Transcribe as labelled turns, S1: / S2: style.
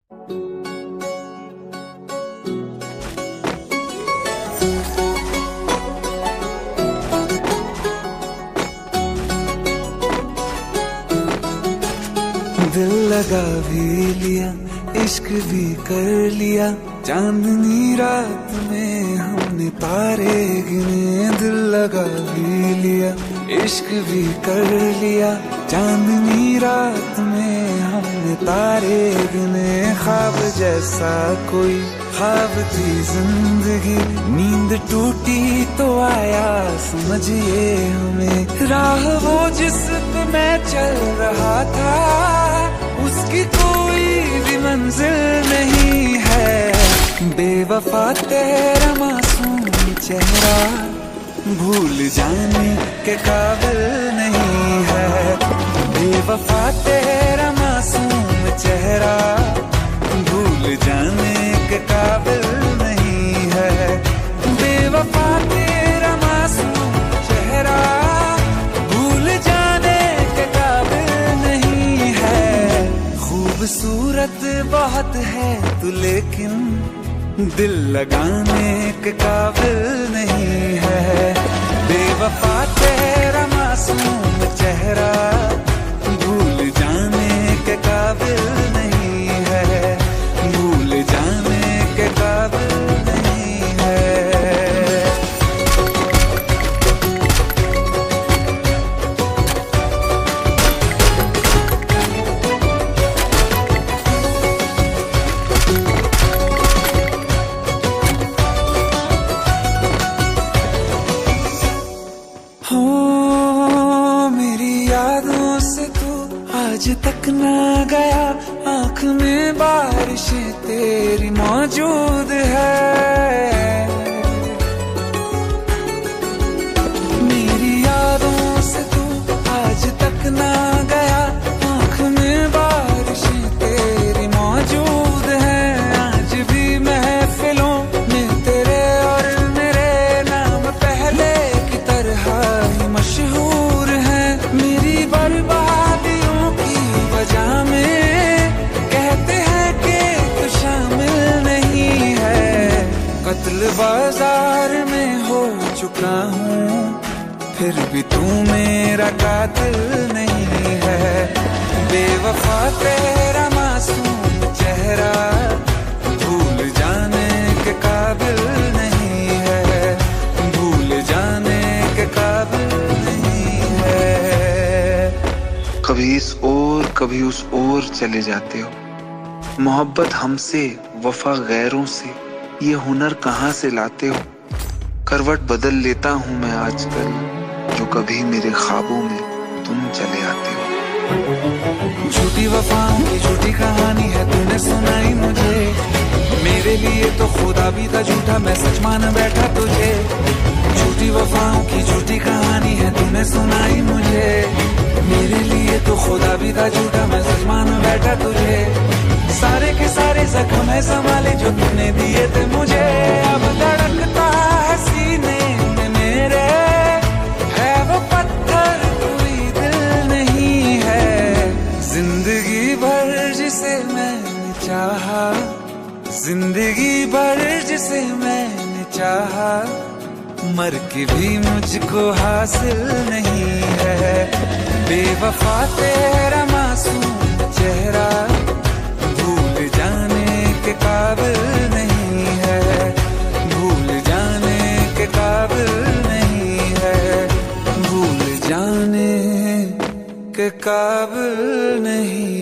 S1: दिल लगा भी लिया, इश्क भी कर लिया, चांदनी रात में हमने तारे गिने। दिल लगा भी लिया, इश्क भी कर लिया, चांदनी रात में हमने तारे गिने। ख्वाब जैसा कोई ख्वाब थी जिंदगी, नींद टूटी तो आया समझिए हमें। राह वो जिस पे मैं चल रहा था, उसकी कोई भी मंजिल नहीं है। बेवफा तेरा मासूम चेहरा भूल जाने के काबिल नहीं है। बेवफा तेरा मासूम चेहरा भूल जाने के काबिल नहीं है। बेवफा तेरा मासूम चेहरा भूल जाने के काबिल नहीं है। खूबसूरत बहुत है तू लेकिन दिल लगाने के काबिल नहीं है। बेवफा तेरा मासूम चेहरा भूल जाने के काबिल नहीं है। भूल जाने के काबिल नहीं है। हो मेरी यादों से तू आज तक ना गया, आँख में बारिशें तेरी मौजूद है। मेरी यादों से तू आज तक ना गया, आँख में बारिशें तेरी मौजूद है। आज भी महफिलों में तेरे और मेरे नाम पहले की तरह ही मशहूर है। मेरी बर्बादियों की वजह में कहते हैं कि तू शामिल नहीं है। कत्ल बाजार में हो चुका हूँ, फिर भी तू मेरा कातिल नहीं है। बेवफा तेरा मासूम चेहरा भूल जाने के काबिल नहीं है। भूल जाने के काबिल नहीं है।
S2: कभी इस ओर कभी उस ओर चले जाते हो। मोहब्बत हमसे, वफा गैरों से, ये हुनर कहाँ से लाते हो। करवट बदल लेता हूँ मैं आजकल, जो कभी मेरे ख्वाबों में तुम चले आते हो।
S1: झूठी वफाओं की झूठी कहानी है तूने सुनाई मुझे। मेरे लिए तो खुदा भी था झूठा, मैं सच मान बैठा तुझे। झूठी वफाओं की झूठी कहानी है तूने सुनाई मुझे। मेरे लिए तो खुदा भी था झूठा, मैं सच मान बैठा तुझे। सारे के सारे जख्म है संभाले जो तूने दिए थे मुझे। अब धड़कता है सीने में मेरे, है वो पत्थर कोई दिल नहीं है। जिंदगी भर जिसे मैंने चाहा, जिंदगी भर जिसे मैंने चाहा, मर के भी मुझको हासिल नहीं है। बेवफा तेरा मासूम चेहरा भूल जाने के काबिल नहीं है। भूल जाने के काबिल नहीं है। भूल जाने के काबिल नहीं।